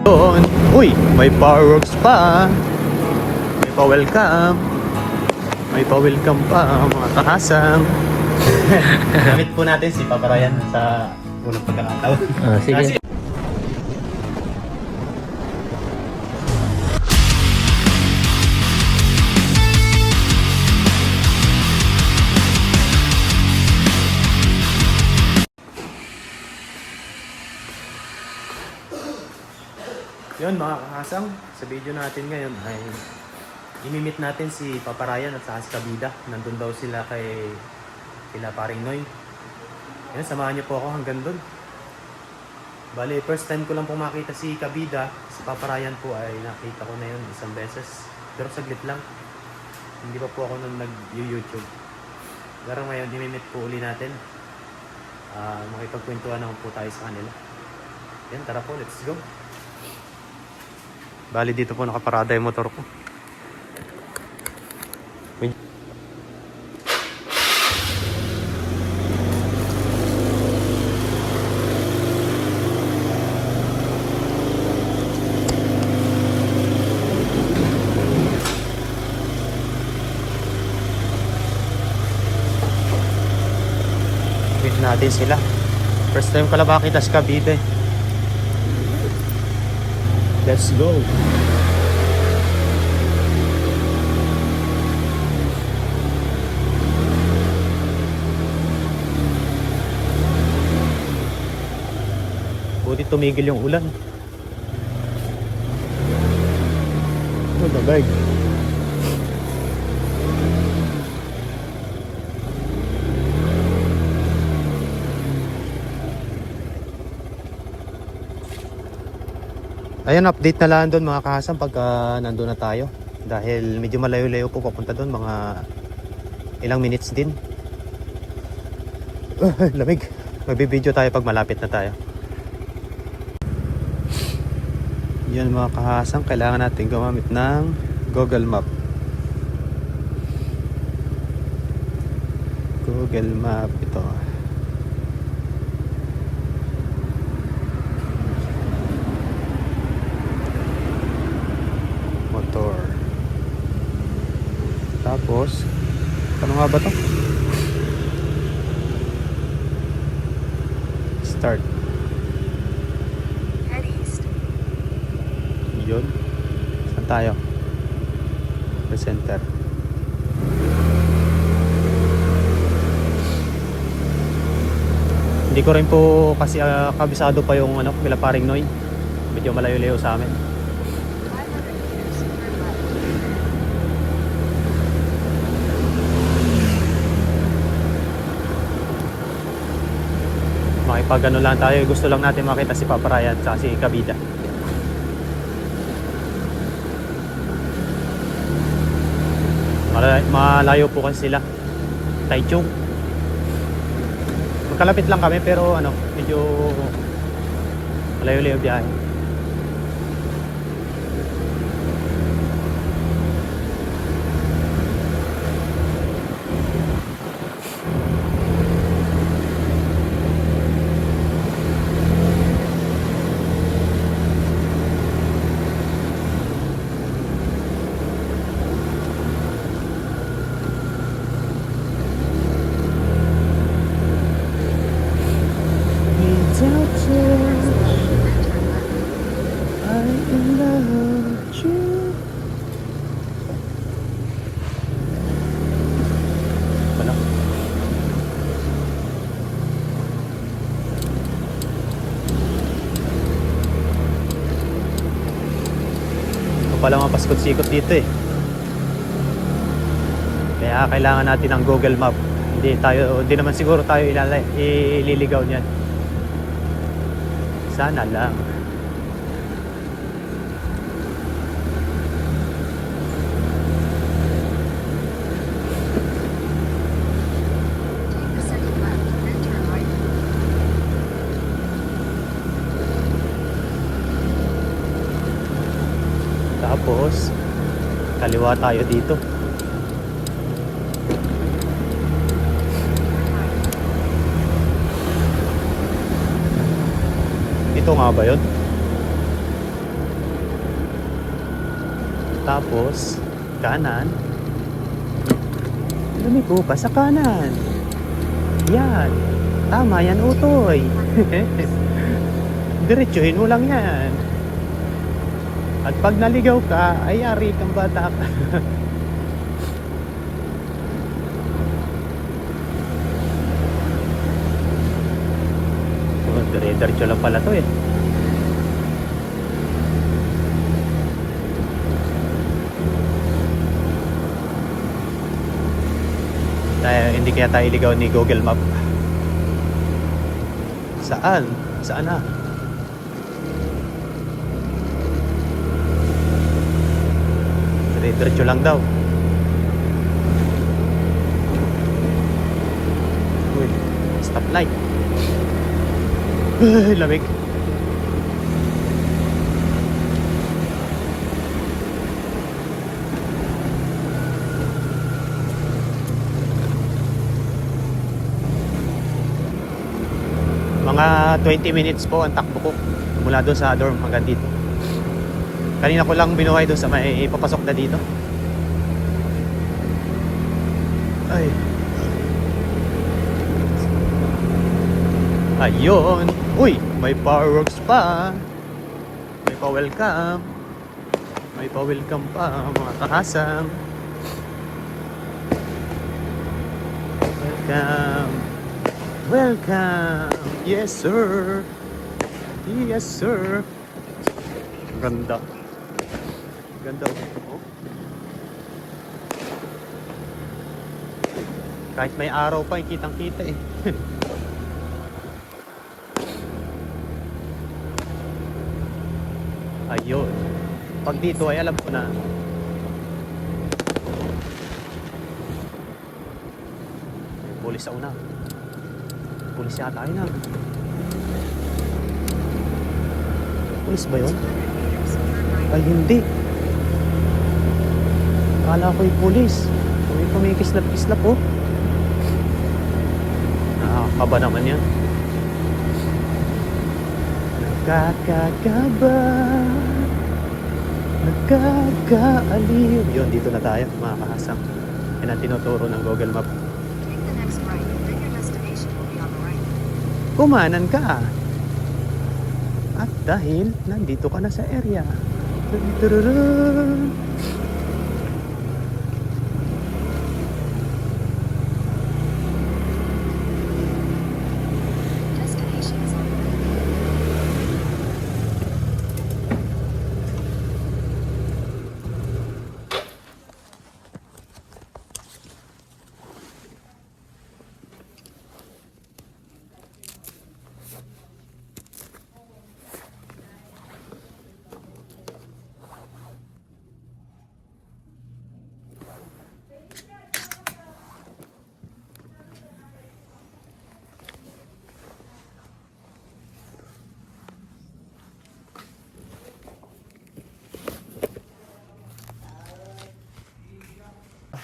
Doon. Uy, may fireworks pa. May pa-welcome. May pa-welcome pa mga kahasang. Gamit po natin si Papa Ryan sa unang pagkakataon. Sige. Yun mga kahasang, sa video natin ngayon ay imimit natin si Papa Ryan at saka si Kabida. Nandun daw sila kila Paring Noy. Yan, samahan niyo po ako hanggang dun. Bale, first time ko lang po makita si Kabida. Si Papa Ryan po ay nakita ko na yun isang beses. Pero saglit lang. Hindi pa po ako nung nag-YouTube. Pero ngayon, imimit po uli natin. Makipagkwentuhan naman po tayo sa kanila. Yan, tara po, let's go. Bali dito po nakaparada yung motor ko. Wait natin sila. First time ko lang makita si Kabida. Let's go. Buti tumigil yung ulan. Oh, bagay. Ayan, update na lang doon mga kahasang pagka nandun na tayo. Dahil medyo malayo-layo po papunta doon, mga ilang minutes din. Lamig. Magbibideo tayo pag malapit na tayo. Yan mga kahasang, kailangan natin gumamit ng Google Map. Google Map ito. Motor. Tapos, ano nga ba to? Start. Head east. Yun. Saan tayo? The center. Hindi ko rin po kasi kabisado pa yung kila Paring Noy. Medyo malayo-layo sa amin. 500 meters, turn left. Makipag-ano lang tayo. Gusto lang natin makita si Papa Ryan at si Kabida. Malayo po kasi sila. Taichung. Magkalapit lang kami pero medyo malayo-layo biyahe. Pala mga paskot-sikot dito eh. Kaya kailangan natin ng Google Map. Hindi naman siguro tayo ililigaw niyan. Sana lang. Take the second left, then turn right. Tapos kaliwa tayo dito. Ito nga ba yun? Tapos, kanan. Lumiko pa sa kanan. Yan. Tama yan, utoy. Diretsuhin mo lang yan. At pag naligaw ka, ay yari kang bata ka. Oh, dire-diretso lang pala to eh. Hindi kaya tayo iligaw ni Google Map. Saan? Saan na? Diretso lang daw. Uy, stoplight. Lamig. Mga 20 minutes po ang takbo ko mula doon sa dorm hanggang dito. Kanina ko lang binuhay doon sa may papasok na dito. Ay. Ayun. Uy, may fireworks pa. May pa-welcome. May pa-welcome pa mga kahasang. Welcome. Welcome. Yes, sir. Yes, sir. Ganda. Ganda. Oh. Kahit may araw pa, kitang-kita eh. Ayun. Pag dito ay alam ko na. May pulis sa una. Pulis yata yun ah. Pulis ba yun? Ay hindi. Akala ko'y pulis. May kumikislap-kislap oh. Nakakaba naman yan. Nakakakaba. Nakakaaliw. Yun, dito na tayo mga kahasang. Yan ang tinuturo ng Google Map. Take the next right, then your destination will be on the right. Kumanan ka. At dahil nandito ka na sa area. Turururun. Destination is on the right.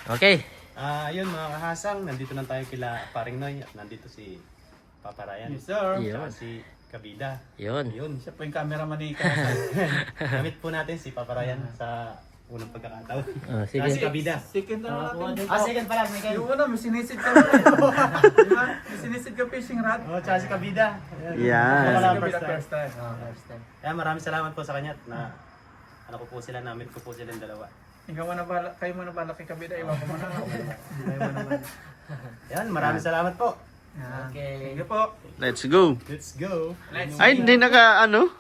Okay. Yun mga kahasang, nandito na tayo kila Paring Noy at nandito si Papa Ryan. Yes, sir. Tsaka si Kabida. Yun. Yun. Siya po yung cameraman ni Kahasang. Gamit po natin si Papa Ryan sa unang pagkakataon. Sige. Si Kabida. Second na natin. Second pala, Miguel. Yung una, may sinisid ka pa. Di ba? May sinisid ka fishing rod. Tsaka si Kabida. Yan. Wala, First first time. time. Kaya maraming salamat po sa kanya at na ano ko po sila, namin ko po silang dalawa. Ikaw mo na bala, kayo mo na bala kay Kabida, iwan ko mo na. Yan, maraming salamat po. Okay. Sige po. Let's go. Let's go. Ay, hindi naka ano?